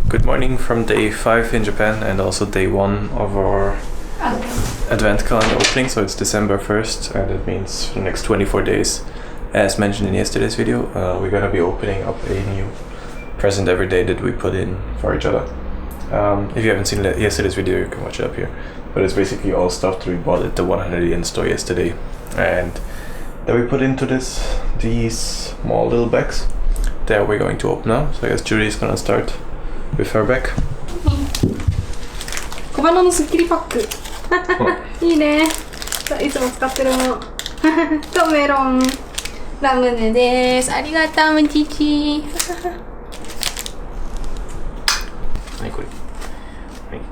Good morning from day 5 in Japan and also day 1 of our advent calendar opening. So it's December 1st and it means for the next 24 days, as mentioned in yesterday's video, we're gonna be opening up a new present every day that we put in for each other. If you haven't seen yesterday's video, you can watch it up here. But it's basically all stuff that we bought at the 100 yen store yesterday and that we put into these small little bags that we're going to open now. So I guess Judy's gonna start with her bag. 小花のスッキリパックいいね。いつも使ってるものとメロンラムネです。ありがとうムチチ何これ、は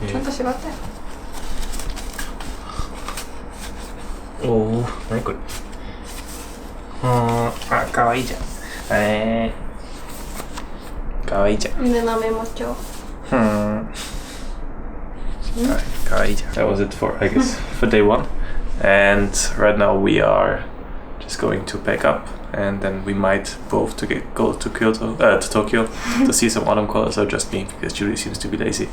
い、ちゃんと縛っておお、何これ、あ、かわいいじゃん。かわいいじゃん。犬のメモ帳。かわいいじゃん。That was it for, I guess, for day 1. And right now we are just going to pack up, and then we might both go to Tokyo to see some autumn colors, or just me because Julie seems to be lazy.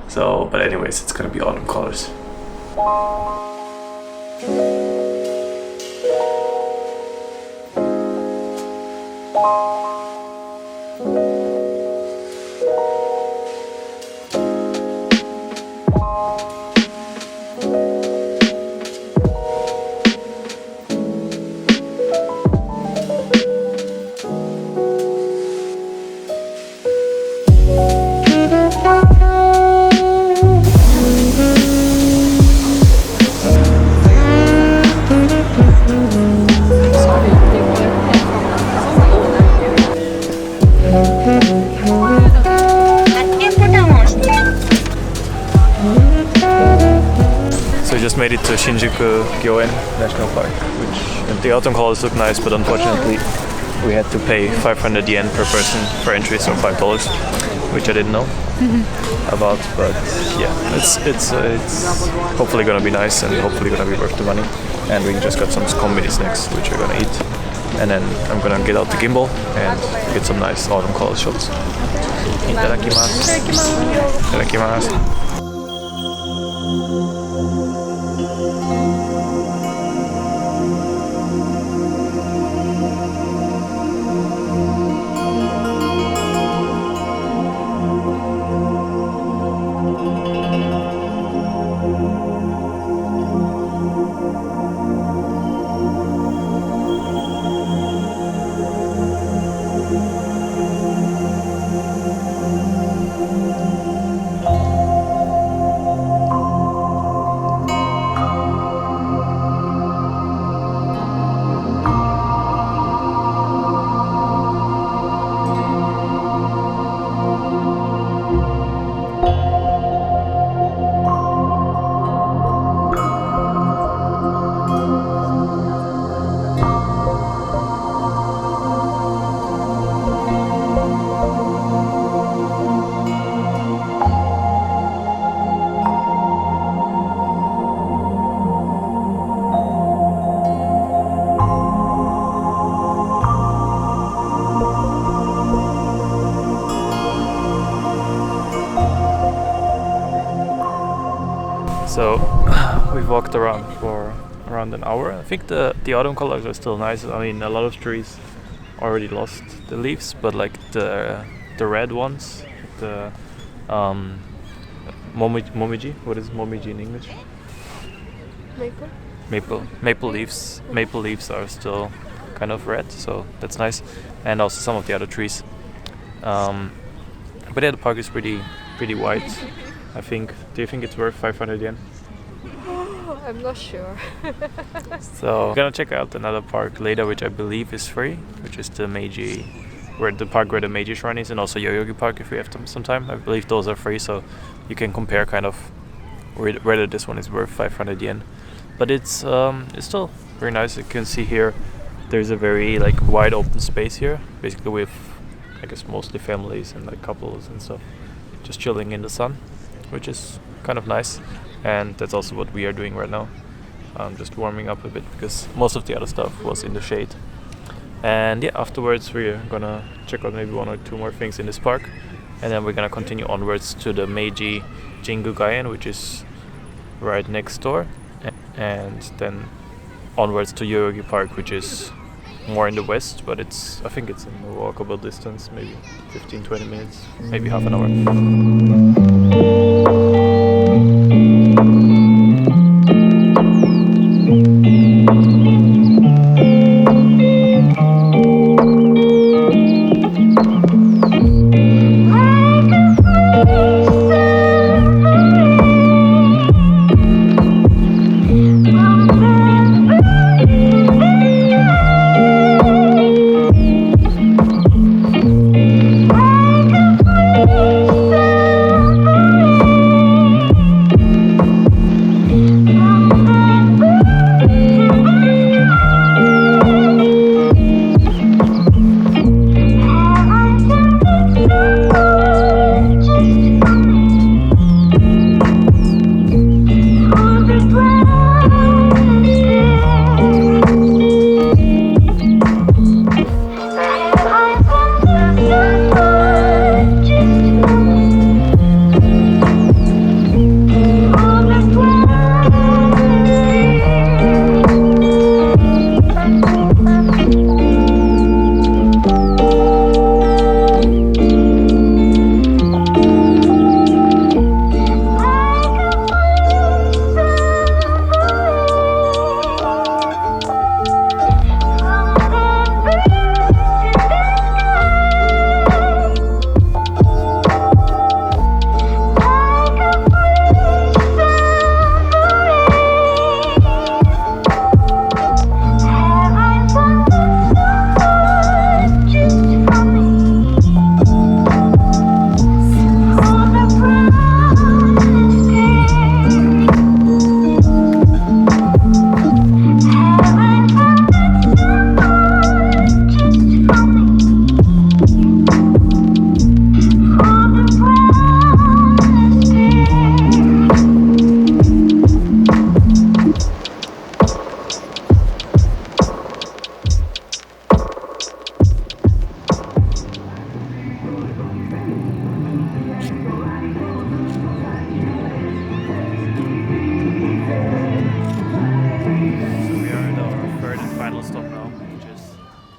So, but anyways, it's gonna be autumn colors. So we just made it to Shinjuku Gyoen National Park, which the autumn colors look nice, but unfortunately we had to pay 500 yen per person for entry, so $5, which I didn't know about. But yeah, it's hopefully gonna be nice and hopefully gonna be worth the money. And we just got some konbini snacks, which we're gonna eat. And then I'm gonna get out the gimbal and get some nice autumn color shots. Itadakimasu. Itadakimasu. So we've walked around for around an hour. I think the autumn colors are still nice. I mean, a lot of trees already lost the leaves, but like the red ones, the momiji. What is momiji in English? Maple leaves. Maple leaves are still kind of red, so that's nice. And also some of the other trees. But yeah, the park is pretty wide. I think. Do you think it's worth 500 yen? I'm not sure. So we're gonna check out another park later, which I believe is free, which is the Meiji, where the Meiji shrine is, and also Yoyogi Park if we have some time. I believe those are free, so you can compare kind of whether this one is worth 500 yen. But it's still very nice. You can see here there's a very like wide open space here, basically with I guess mostly families and like couples and stuff just chilling in the sun, which is kind of nice. And that's also what we are doing right now, just warming up a bit because most of the other stuff was in the shade. And yeah, afterwards we're gonna check out maybe one or two more things in this park, and then we're gonna continue onwards to the Meiji Jingu Gyoen, which is right next door, and then onwards to Yoyogi Park, which is more in the west, but I think it's in a walkable distance, maybe 15-20 minutes, maybe half an hour.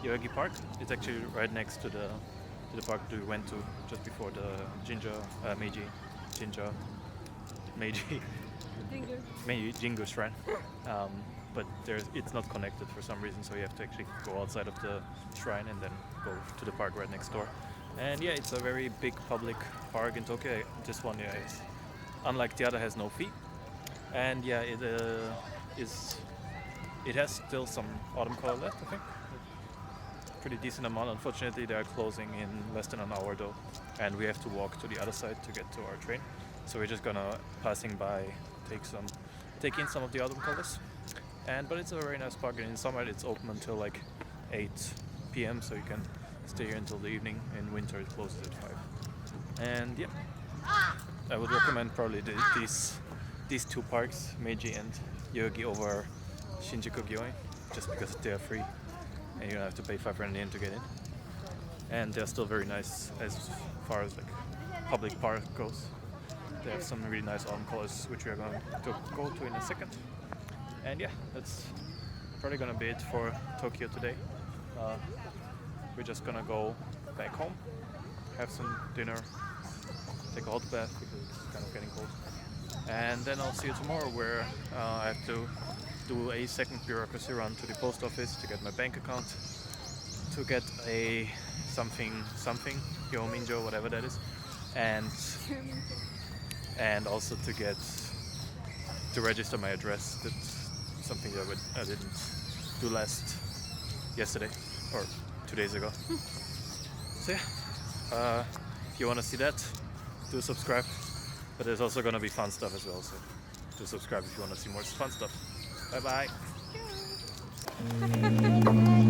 Yoyogi Park. It's actually right next to the park we went to just before the Meiji Jingu shrine. But it's not connected for some reason, so you have to actually go outside of the shrine and then go to the park right next door. And yeah, it's a very big public park in Tokyo. This one, yeah, is unlike the other, has no fee. And yeah, it has still some autumn color left, I think. Pretty decent amount. Unfortunately, they are closing in less than an hour though, and we have to walk to the other side to get to our train. So we're just gonna passing by, take in some of the autumn colors. But it's a very nice park, and in summer it's open until like 8 p.m. so you can stay here until the evening. In winter it closes at 5. And yeah, I would recommend probably these two parks, Meiji and Yoyogi, over Shinjuku Gyoen, just because they are free and you don't have to pay 500 yen to get in. And they're still very nice as far as like public park goes. They have some really nice autumn colors, which we are going to go to in a second. And yeah, that's probably gonna be it for Tokyo today. We're just gonna go back home, have some dinner, take a hot bath because it's kind of getting cold. And then I'll see you tomorrow, where I have to do a second bureaucracy run to the post office to get my bank account, to get a something Hyominjo, whatever that is, and also to register my address. That's something that I didn't do yesterday or 2 days ago. So yeah, if you want to see that, do subscribe. But there's also gonna be fun stuff as well, so do subscribe if you want to see more fun stuff. Bye bye.